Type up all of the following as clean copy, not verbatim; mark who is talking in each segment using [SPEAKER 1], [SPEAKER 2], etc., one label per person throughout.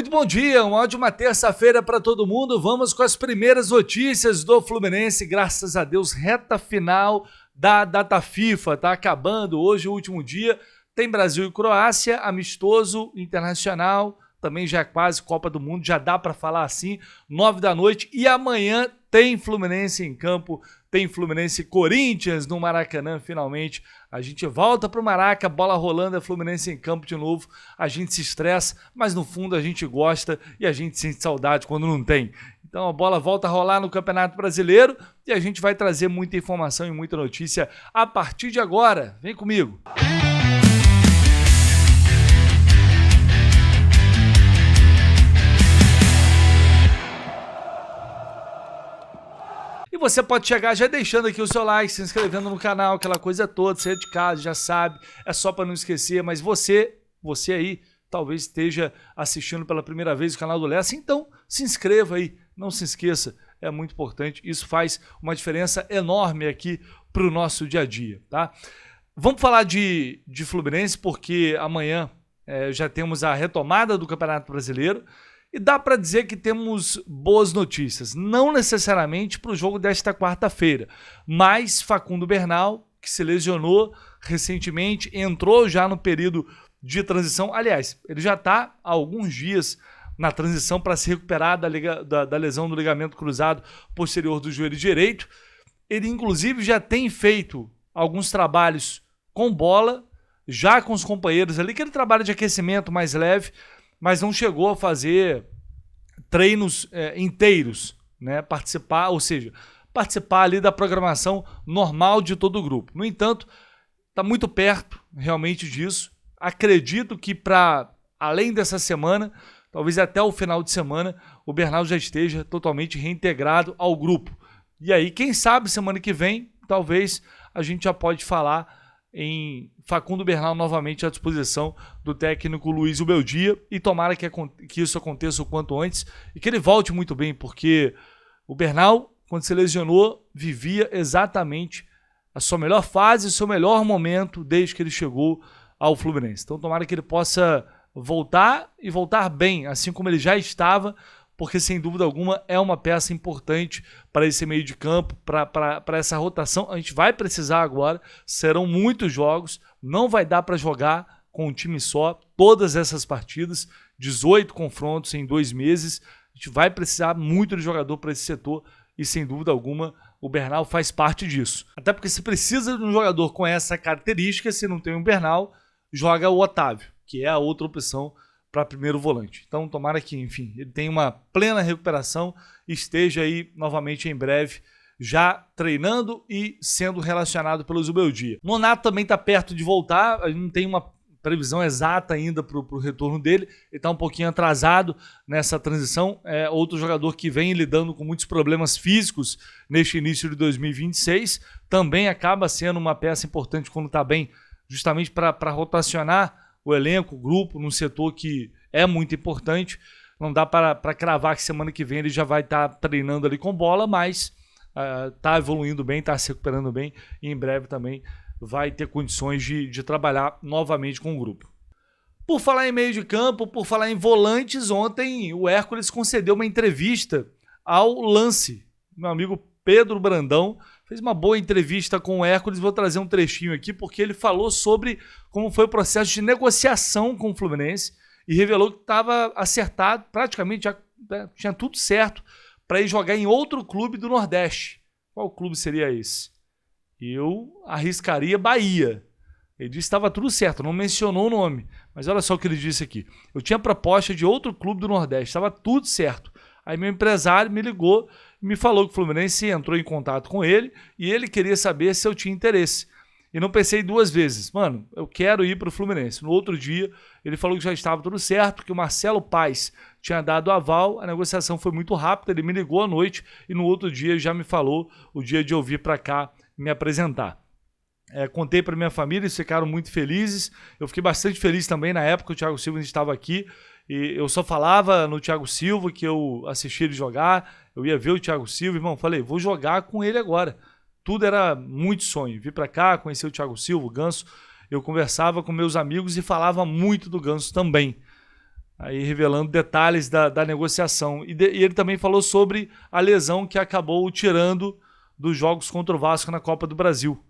[SPEAKER 1] Muito bom dia, uma ótima terça-feira para todo mundo. Vamos com as primeiras notícias do Fluminense, graças a Deus, reta final da data FIFA, tá acabando hoje o último dia. Tem Brasil e Croácia, amistoso, internacional, também já é quase Copa do Mundo, já dá para falar assim, 9 da noite. E amanhã tem Fluminense em campo, tem Fluminense e Corinthians no Maracanã, finalmente. A gente volta pro Maraca, bola rolando, é Fluminense em campo de novo. A gente se estressa, mas no fundo a gente gosta e a gente sente saudade quando não tem. Então a bola volta a rolar no Campeonato Brasileiro e a gente vai trazer muita informação e muita notícia a partir de agora. Vem comigo! E você pode chegar já deixando aqui o seu like, se inscrevendo no canal, aquela coisa toda, você é de casa, já sabe, é só para não esquecer, mas você aí talvez esteja assistindo pela primeira vez o canal do Lessa, então se inscreva aí, não se esqueça, é muito importante, isso faz uma diferença enorme aqui para o nosso dia a dia, tá? Vamos falar de Fluminense, porque amanhã já temos a retomada do Campeonato Brasileiro. E dá para dizer que temos boas notícias, não necessariamente para o jogo desta quarta-feira, mas Facundo Bernal, que se lesionou recentemente, entrou já no período de transição, aliás, ele já está há alguns dias na transição para se recuperar da lesão do ligamento cruzado posterior do joelho direito. Ele inclusive já tem feito alguns trabalhos com bola, já com os companheiros ali, aquele trabalho de aquecimento mais leve, mas não chegou a fazer treinos inteiros, né? Participar ali da programação normal de todo o grupo. No entanto, está muito perto realmente disso. Acredito que para além dessa semana, talvez até o final de semana, o Bernal já esteja totalmente reintegrado ao grupo. E aí, quem sabe semana que vem, talvez a gente já pode falar em Facundo Bernal novamente à disposição do técnico Luiz Ubeldia, e tomara que isso aconteça o quanto antes e que ele volte muito bem, porque o Bernal, quando se lesionou, vivia exatamente a sua melhor fase, o seu melhor momento desde que ele chegou ao Fluminense. Então tomara que ele possa voltar e voltar bem, assim como ele já estava, porque sem dúvida alguma é uma peça importante para esse meio de campo, para essa rotação. A gente vai precisar agora, serão muitos jogos, não vai dar para jogar com um time só todas essas partidas, 18 confrontos em 2 meses, a gente vai precisar muito de jogador para esse setor e sem dúvida alguma o Bernal faz parte disso. Até porque se precisa de um jogador com essa característica, se não tem um Bernal, joga o Otávio, que é a outra opção para primeiro volante. Então tomara que, enfim, ele tenha uma plena recuperação e esteja aí novamente em breve já treinando e sendo relacionado pelo Zubeldia. Nonato também está perto de voltar, a gente não tem uma previsão exata ainda para o retorno dele, ele está um pouquinho atrasado nessa transição, é outro jogador que vem lidando com muitos problemas físicos neste início de 2026, também acaba sendo uma peça importante quando está bem, justamente para rotacionar o elenco, o grupo, num setor que é muito importante. Não dá para cravar que semana que vem ele já vai estar treinando ali com bola, mas está evoluindo bem, está se recuperando bem e em breve também vai ter condições de trabalhar novamente com o grupo. Por falar em meio de campo, por falar em volantes, ontem o Hércules concedeu uma entrevista ao Lance. Meu amigo Pedro Brandão fez uma boa entrevista com o Hércules, vou trazer um trechinho aqui, porque ele falou sobre como foi o processo de negociação com o Fluminense e revelou que estava acertado, praticamente já tinha tudo certo para ir jogar em outro clube do Nordeste. Qual clube seria esse? Eu arriscaria Bahia. Ele disse que estava tudo certo, não mencionou o nome, mas olha só o que ele disse aqui. Eu tinha proposta de outro clube do Nordeste, estava tudo certo. Aí meu empresário me ligou e me falou que o Fluminense entrou em contato com ele e ele queria saber se eu tinha interesse. E não pensei 2 vezes. Mano, eu quero ir para o Fluminense. No outro dia, ele falou que já estava tudo certo, que o Marcelo Paes tinha dado aval, a negociação foi muito rápida, ele me ligou à noite e no outro dia já me falou o dia de eu vir para cá me apresentar. Contei para minha família, eles ficaram muito felizes. Eu fiquei bastante feliz também na época, o Thiago Silva estava aqui. E eu só falava no Thiago Silva que eu assistia ele jogar, eu ia ver o Thiago Silva, irmão, falei, vou jogar com ele agora. Tudo era muito sonho, vir para cá, conhecer o Thiago Silva, o Ganso, eu conversava com meus amigos e falava muito do Ganso também. aí revelando detalhes da negociação. E ele também falou sobre a lesão que acabou o tirando dos jogos contra o Vasco na Copa do Brasil,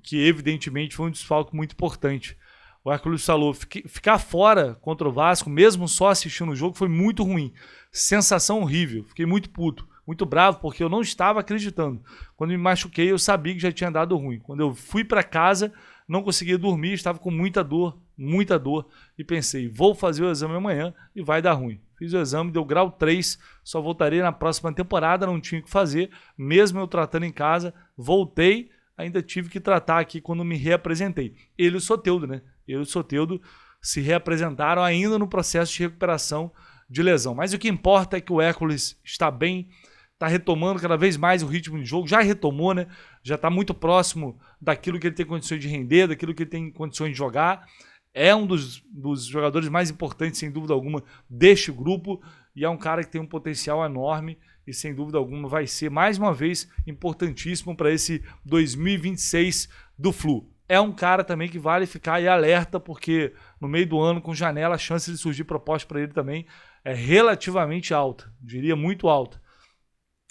[SPEAKER 1] que evidentemente foi um desfalque muito importante. O Hércules falou, ficar fora contra o Vasco, mesmo só assistindo o jogo, foi muito ruim. Sensação horrível, fiquei muito puto, muito bravo, porque eu não estava acreditando. Quando me machuquei, eu sabia que já tinha dado ruim. Quando eu fui para casa, não conseguia dormir, estava com muita dor, e pensei, vou fazer o exame amanhã e vai dar ruim. Fiz o exame, deu grau 3, só voltarei na próxima temporada, não tinha o que fazer, mesmo eu tratando em casa, voltei, ainda tive que tratar aqui quando me reapresentei. Ele e o Soteldo, né? Ele e o Soteldo se reapresentaram ainda no processo de recuperação de lesão. Mas o que importa é que o Hércules está bem, está retomando cada vez mais o ritmo de jogo, já retomou, né? Já está muito próximo daquilo que ele tem condições de render, daquilo que ele tem condições de jogar. É um dos jogadores mais importantes, sem dúvida alguma, deste grupo, e é um cara que tem um potencial enorme e, sem dúvida alguma, vai ser, mais uma vez, importantíssimo para esse 2026 do Flu. É um cara também que vale ficar aí alerta, porque no meio do ano, com janela, a chance de surgir proposta para ele também é relativamente alta, diria muito alta.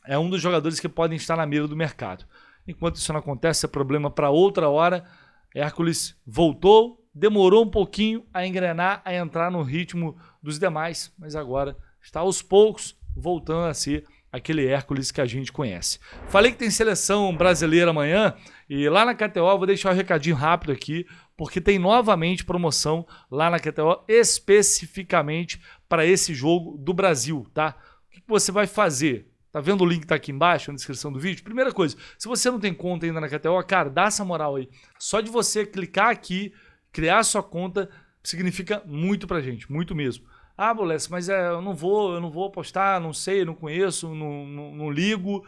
[SPEAKER 1] É um dos jogadores que podem estar na mira do mercado. Enquanto isso não acontece, é problema para outra hora. Hércules voltou, demorou um pouquinho a engrenar, a entrar no ritmo dos demais, mas agora está aos poucos voltando a ser aquele Hércules que a gente conhece. Falei que tem seleção brasileira amanhã e lá na KTO, eu vou deixar um recadinho rápido aqui, porque tem novamente promoção lá na KTO, especificamente para esse jogo do Brasil, tá? O que você vai fazer? Tá vendo o link que tá aqui embaixo, na descrição do vídeo? Primeira coisa, se você não tem conta ainda na KTO, cara, dá essa moral aí. Só de você clicar aqui, criar a sua conta, significa muito pra gente, muito mesmo. Ah, Bolés, mas eu não vou apostar, não sei, não conheço, não ligo,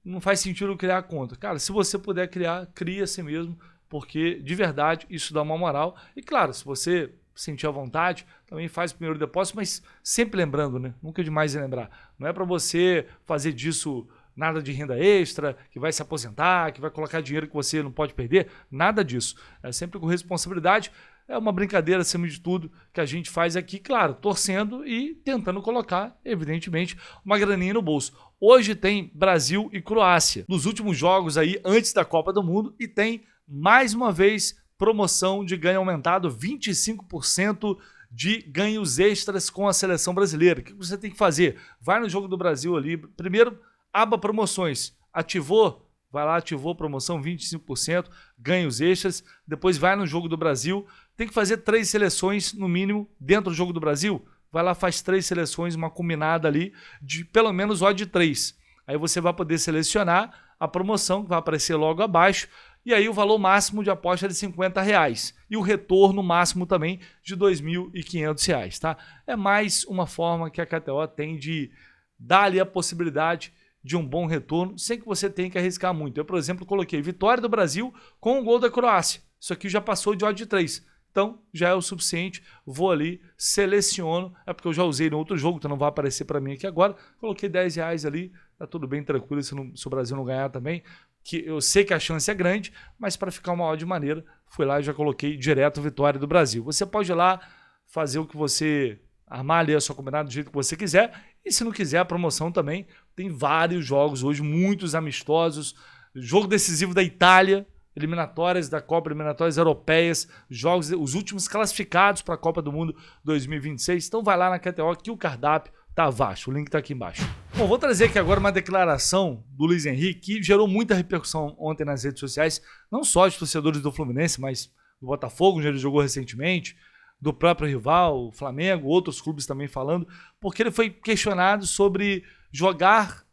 [SPEAKER 1] não faz sentido eu criar a conta. Cara, se você puder criar, cria assim mesmo, porque de verdade isso dá uma moral. E claro, se você sentir à vontade, também faz o primeiro depósito, mas sempre lembrando, né? Nunca é demais lembrar. Não é para você fazer disso nada de renda extra, que vai se aposentar, que vai colocar dinheiro que você não pode perder, nada disso. É sempre com responsabilidade. É uma brincadeira, acima de tudo, que a gente faz aqui, claro, torcendo e tentando colocar, evidentemente, uma graninha no bolso. Hoje tem Brasil e Croácia, nos últimos jogos aí, antes da Copa do Mundo, e tem, mais uma vez, promoção de ganho aumentado, 25% de ganhos extras com a seleção brasileira. O que você tem que fazer? Vai no Jogo do Brasil ali, primeiro, aba promoções, ativou, vai lá, ativou promoção, 25%, ganhos extras, depois vai no Jogo do Brasil, tem que fazer 3 seleções no mínimo dentro do Jogo do Brasil, vai lá, faz 3 seleções, uma combinada ali de pelo menos odd de 3. Aí você vai poder selecionar a promoção que vai aparecer logo abaixo, e aí o valor máximo de aposta é de R$50 e o retorno máximo também de R$2.500, tá? É mais uma forma que a KTO tem de dar ali a possibilidade de um bom retorno, sem que você tenha que arriscar muito. Eu, por exemplo, coloquei vitória do Brasil com o gol da Croácia. Isso aqui já passou de odd de 3. Então, já é o suficiente. Vou ali, seleciono. É porque eu já usei no outro jogo, então não vai aparecer para mim aqui agora. Coloquei R$10 ali. Tá tudo bem tranquilo se o Brasil não ganhar também. Que eu sei que a chance é grande, mas para ficar uma odd maneira, fui lá e já coloquei direto vitória do Brasil. Você pode ir lá fazer o que você armar ali a sua combinada do jeito que você quiser. E se não quiser, a promoção também. Tem vários jogos hoje, muitos amistosos. Jogo decisivo da Itália, eliminatórias da Copa, eliminatórias europeias, jogos, os últimos classificados para a Copa do Mundo 2026. Então vai lá na KTO que o cardápio tá vasto, o link tá aqui embaixo. Bom, vou trazer aqui agora uma declaração do Luiz Henrique que gerou muita repercussão ontem nas redes sociais, não só de torcedores do Fluminense, mas do Botafogo, onde ele jogou recentemente, do próprio rival, o Flamengo, outros clubes também falando, porque ele foi questionado sobre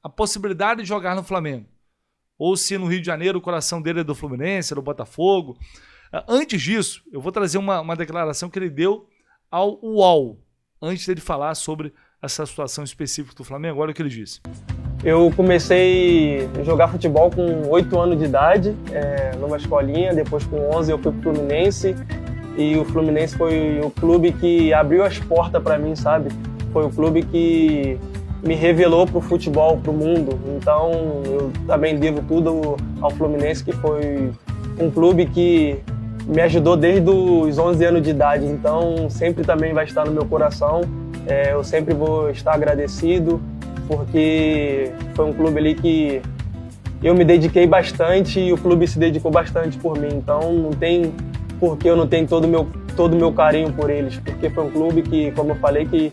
[SPEAKER 1] a possibilidade de jogar no Flamengo. Ou se no Rio de Janeiro o coração dele é do Fluminense, é do Botafogo. Antes disso, eu vou trazer uma declaração que ele deu ao UOL, antes dele falar sobre essa situação específica do Flamengo. Olha o que ele disse.
[SPEAKER 2] Eu comecei a jogar futebol com 8 anos de idade, numa escolinha, depois com 11 eu fui pro Fluminense, e o Fluminense foi o clube que abriu as portas para mim, sabe? Foi o clube que me revelou pro futebol, pro mundo. Então eu também devo tudo ao Fluminense, que foi um clube que me ajudou desde os 11 anos de idade, então sempre também vai estar no meu coração. Eu sempre vou estar agradecido, porque foi um clube ali que eu me dediquei bastante e o clube se dedicou bastante por mim, então não tem por que eu não tenho todo o meu carinho por eles, porque foi um clube que, como eu falei, que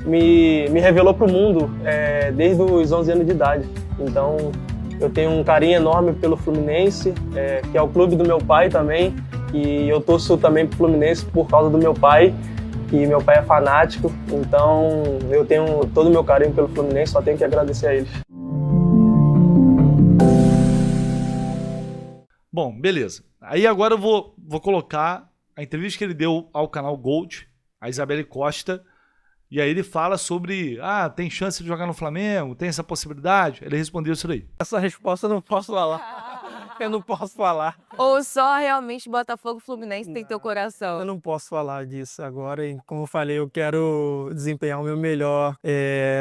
[SPEAKER 2] me revelou para o mundo desde os 11 anos de idade. Então eu tenho um carinho enorme pelo Fluminense, que é o clube do meu pai também, e eu torço também pro Fluminense por causa do meu pai, que meu pai é fanático, então eu tenho todo o meu carinho pelo Fluminense, só tenho que agradecer a eles.
[SPEAKER 1] Bom, beleza. Aí agora eu vou colocar a entrevista que ele deu ao canal Gold, a Isabelle Costa, e aí ele fala sobre, tem chance de jogar no Flamengo, tem essa possibilidade? Ele respondeu isso daí.
[SPEAKER 3] Essa resposta eu não posso falar. Eu não posso falar.
[SPEAKER 4] Ou só realmente Botafogo e Fluminense tem teu coração?
[SPEAKER 3] Eu não posso falar disso agora. E como eu falei, eu quero desempenhar o meu melhor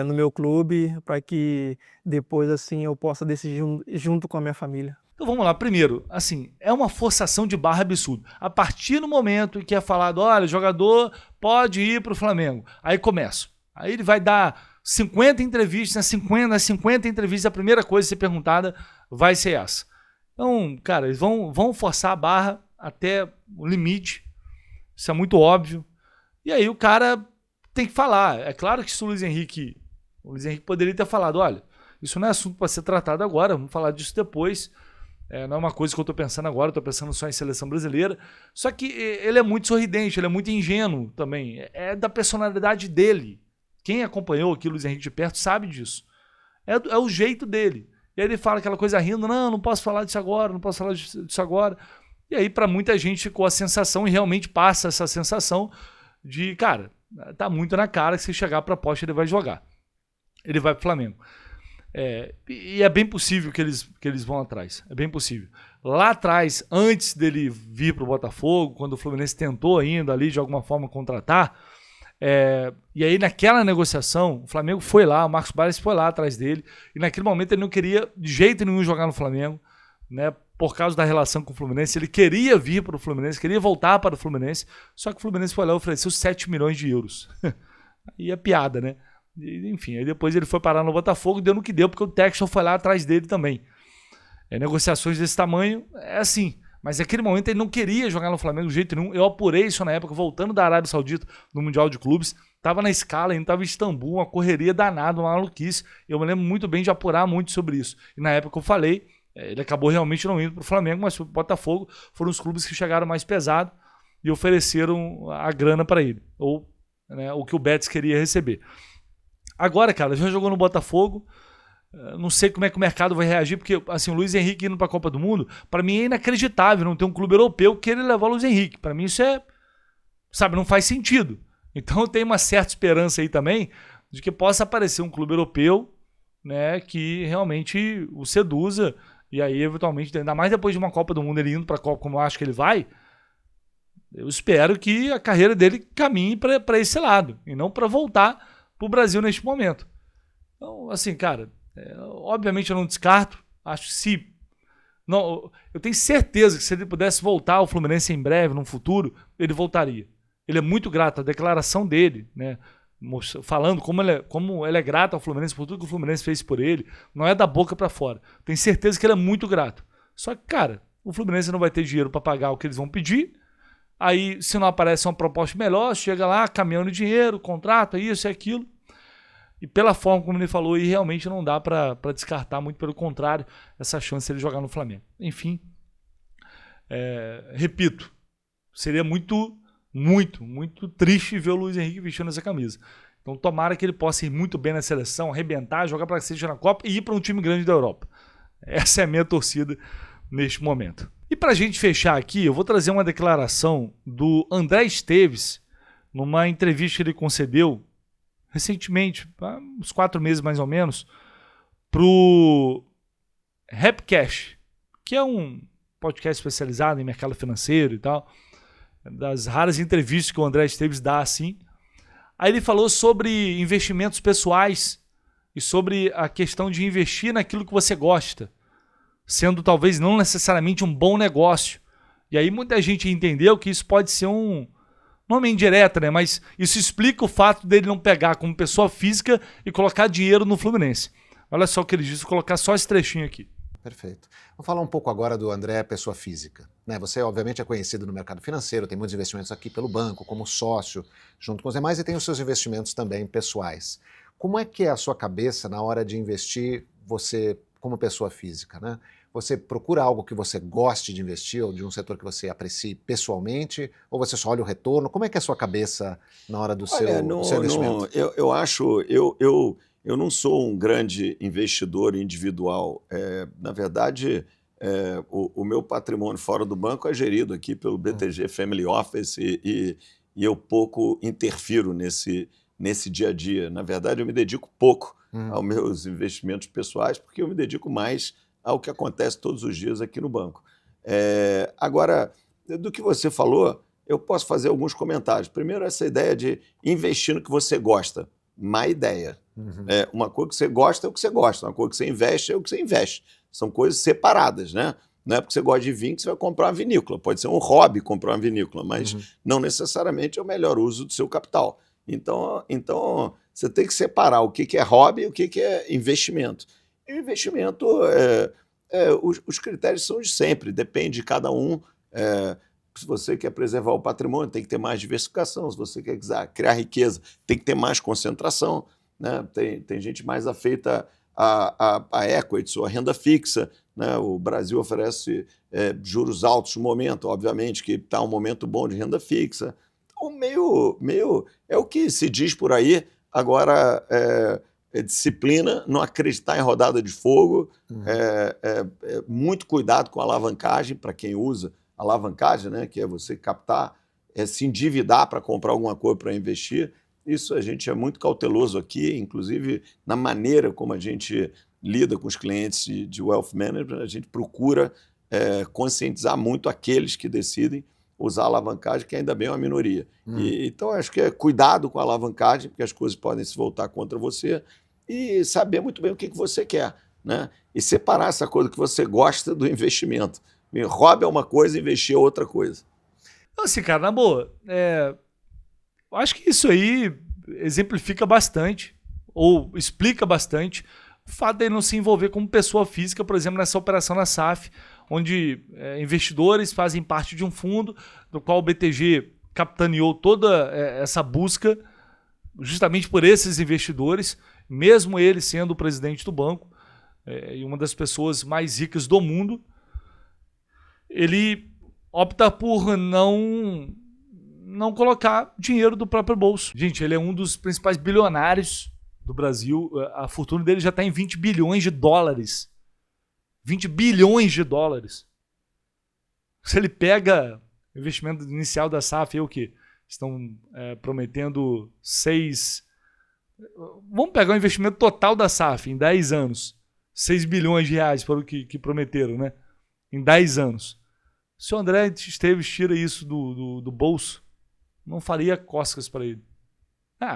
[SPEAKER 3] no meu clube, para que depois assim eu possa decidir junto com a minha família.
[SPEAKER 1] Então vamos lá, primeiro, assim, é uma forçação de barra absurda. A partir do momento em que é falado, olha, o jogador pode ir para o Flamengo, aí começa. Aí ele vai dar 50 entrevistas, nas 50 entrevistas, a primeira coisa a ser perguntada vai ser essa. Então, cara, eles vão forçar a barra até o limite, isso é muito óbvio. E aí o cara tem que falar. É claro que se o Luiz Henrique poderia ter falado, olha, isso não é assunto para ser tratado agora, vamos falar disso depois. Não é uma coisa que eu estou pensando agora, estou pensando só em seleção brasileira. Só que ele é muito sorridente, ele é muito ingênuo também. É da personalidade dele. Quem acompanhou aqui o Luiz Henrique de perto sabe disso. É o jeito dele. E aí ele fala aquela coisa rindo, não posso falar disso agora, não posso falar disso agora. E aí para muita gente ficou a sensação, e realmente passa essa sensação de, cara, tá muito na cara que se chegar a proposta ele vai jogar. Ele vai pro Flamengo. E é bem possível que eles vão atrás. É bem possível. Lá atrás, antes dele vir para o Botafogo, quando o Fluminense tentou ainda ali de alguma forma contratar, e aí naquela negociação, o Flamengo foi lá, o Marcos Bares foi lá atrás dele, e naquele momento ele não queria de jeito nenhum jogar no Flamengo, né, por causa da relação com o Fluminense. Ele queria vir para o Fluminense, queria voltar para o Fluminense, só que o Fluminense foi lá e ofereceu 7 milhões de euros. Aí é piada, né? Enfim, aí depois ele foi parar no Botafogo, deu no que deu, porque o Textor foi lá atrás dele também. Negociações desse tamanho, é assim. Mas naquele momento ele não queria jogar no Flamengo de jeito nenhum. Eu apurei isso na época, voltando da Arábia Saudita, no Mundial de Clubes. Tava na escala, ainda tava em Istambul, uma correria danada, uma maluquice. Eu me lembro muito bem de apurar muito sobre isso. E na época eu falei, ele acabou realmente não indo pro Flamengo, mas pro Botafogo foram os clubes que chegaram mais pesado e ofereceram a grana para ele. Ou o que o Betis queria receber. Agora, cara, já jogou no Botafogo, não sei como é que o mercado vai reagir, porque assim, o Luiz Henrique indo para a Copa do Mundo, para mim é inacreditável não ter um clube europeu que queira levar o Luiz Henrique. Para mim isso não faz sentido. Então eu tenho uma certa esperança aí também de que possa aparecer um clube europeu, né, que realmente o seduza, e aí eventualmente, ainda mais depois de uma Copa do Mundo ele indo para a Copa como eu acho que ele vai, eu espero que a carreira dele caminhe para esse lado, e não para voltar para o Brasil neste momento. Então, assim, cara, obviamente eu não descarto. Acho que eu tenho certeza que se ele pudesse voltar ao Fluminense em breve, no futuro, ele voltaria. Ele é muito grato, a declaração dele, né, falando como ele é grato ao Fluminense por tudo que o Fluminense fez por ele, não é da boca para fora. Tenho certeza que ele é muito grato. Só que, cara, o Fluminense não vai ter dinheiro para pagar o que eles vão pedir. Aí, se não aparece uma proposta melhor, chega lá, caminhando dinheiro, contrato, isso e aquilo. E pela forma como ele falou, e realmente não dá para descartar, muito pelo contrário, essa chance de ele jogar no Flamengo. Enfim, repito, seria muito, muito, muito triste ver o Luiz Henrique vestindo essa camisa. Então tomara que ele possa ir muito bem na seleção, arrebentar, jogar para cacete na Copa e ir para um time grande da Europa. Essa é a minha torcida neste momento. E para a gente fechar aqui, eu vou trazer uma declaração do André Esteves, numa entrevista que ele concedeu recentemente, há uns 4 meses mais ou menos, para o Rapcash, que é um podcast especializado em mercado financeiro e tal, das raras entrevistas que o André Esteves dá assim. Aí ele falou sobre investimentos pessoais e sobre a questão de investir naquilo que você gosta, sendo talvez não necessariamente um bom negócio. E aí muita gente entendeu que isso pode ser não é uma indireta, né? Mas isso explica o fato dele não pegar como pessoa física e colocar dinheiro no Fluminense. Olha só o que ele disse, vou colocar só esse trechinho aqui.
[SPEAKER 5] Perfeito. Vamos falar um pouco agora do André, pessoa física. Né? Você, obviamente, é conhecido no mercado financeiro, tem muitos investimentos aqui pelo banco, como sócio, junto com os demais, e tem os seus investimentos também pessoais. Como é que é a sua cabeça na hora de investir, você como pessoa física, né? Você procura algo que você goste de investir, ou de um setor que você aprecie pessoalmente, ou você só olha o retorno? Como é que é a sua cabeça na hora do seu investimento?
[SPEAKER 6] Eu acho, eu não sou um grande investidor individual. Na verdade, o meu patrimônio fora do banco é gerido aqui pelo BTG Family Office e eu pouco interfiro nesse dia a dia. Na verdade, eu me dedico pouco aos meus investimentos pessoais, porque eu me dedico mais ao que acontece todos os dias aqui no banco. Agora, do que você falou, eu posso fazer alguns comentários. Primeiro, essa ideia de investir no que você gosta. Má ideia. Uma coisa que você gosta é o que você gosta, uma coisa que você investe é o que você investe. São coisas separadas, né? Não é porque você gosta de vinho que você vai comprar uma vinícola. Pode ser um hobby comprar uma vinícola, mas não necessariamente é o melhor uso do seu capital. Então você tem que separar o que é hobby e o que é investimento. E o investimento, os critérios são de sempre, depende de cada um. Se você quer preservar o patrimônio, tem que ter mais diversificação. Se você quer criar riqueza, tem que ter mais concentração. Né? Tem gente mais afeita a equities ou a renda fixa. Né? O Brasil oferece juros altos no momento, obviamente, que está um momento bom de renda fixa. Então, é o que se diz por aí. Agora, disciplina, não acreditar em rodada de fogo, muito cuidado com a alavancagem, para quem usa alavancagem, né, que é você captar, se endividar para comprar alguma coisa para investir. Isso a gente é muito cauteloso aqui, inclusive na maneira como a gente lida com os clientes de wealth management, a gente procura conscientizar muito aqueles que decidem usar alavancagem, que ainda bem é uma minoria. Então, acho que é cuidado com a alavancagem, porque as coisas podem se voltar contra você, e saber muito bem o que você quer, né? E separar essa coisa que você gosta do investimento. Hobby é uma coisa, investir é outra coisa.
[SPEAKER 1] Assim, cara, na boa, eu acho que isso aí exemplifica bastante, ou explica bastante, o fato de ele não se envolver como pessoa física, por exemplo, nessa operação na SAF, onde investidores fazem parte de um fundo, do qual o BTG capitaneou toda essa busca, justamente por esses investidores, mesmo ele sendo o presidente do banco, e uma das pessoas mais ricas do mundo, ele opta por não colocar dinheiro do próprio bolso. Gente, ele é um dos principais bilionários do Brasil. A fortuna dele já está em 20 bilhões de dólares. 20 bilhões de dólares. Se ele pega o investimento inicial da SAF, o que? Estão prometendo 6... Vamos pegar o investimento total da SAF em 10 anos. 6 bilhões de reais para o que prometeram, né? Em 10 anos. Se o André Esteves tira isso do bolso, não faria cócegas para ele.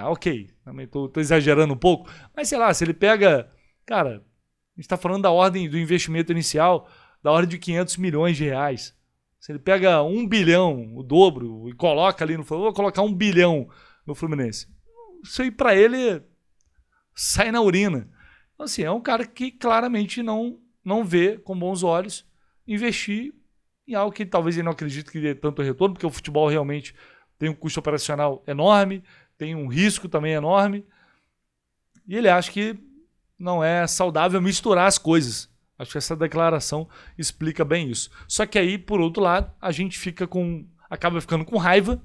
[SPEAKER 1] Ok. Também tô exagerando um pouco. Mas sei lá, se ele pega... Cara, a gente está falando da ordem do investimento inicial, da ordem de 500 milhões de reais. Se ele pega 1 bilhão, o dobro, e coloca ali no Fluminense, vou colocar 1 bilhão no Fluminense. Isso aí para ele sai na urina. Então, assim, é um cara que claramente não vê com bons olhos investir em algo que talvez ele não acredite que dê tanto retorno, porque o futebol realmente tem um custo operacional enorme, tem um risco também enorme, e ele acha que não é saudável misturar as coisas. Acho que essa declaração explica bem isso. Só que aí, por outro lado, a gente acaba ficando com raiva,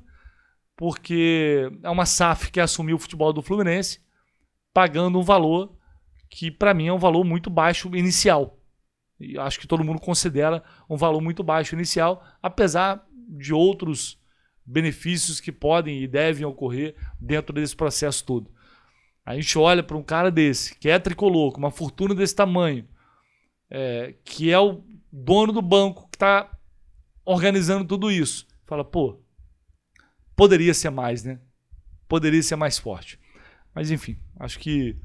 [SPEAKER 1] porque é uma SAF que assumiu o futebol do Fluminense, pagando um valor que, para mim, é um valor muito baixo inicial. E acho que todo mundo considera um valor muito baixo inicial, apesar de outros benefícios que podem e devem ocorrer dentro desse processo todo. A gente olha para um cara desse, que é tricolor, com uma fortuna desse tamanho, que é o dono do banco que está organizando tudo isso. Fala, pô, poderia ser mais, né? Poderia ser mais forte. Mas enfim, acho que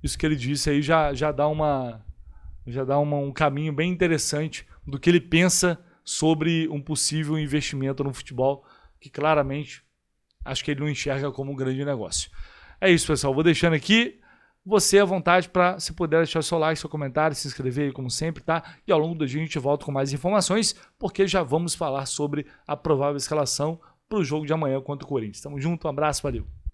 [SPEAKER 1] isso que ele disse aí já dá um caminho bem interessante do que ele pensa sobre um possível investimento no futebol, que claramente acho que ele não enxerga como um grande negócio. É isso, pessoal. Vou deixando aqui. Você à vontade para, se puder, deixar seu like, seu comentário, se inscrever aí como sempre, tá? E ao longo do dia a gente volta com mais informações, porque já vamos falar sobre a provável escalação para o jogo de amanhã contra o Corinthians. Tamo junto, um abraço, valeu!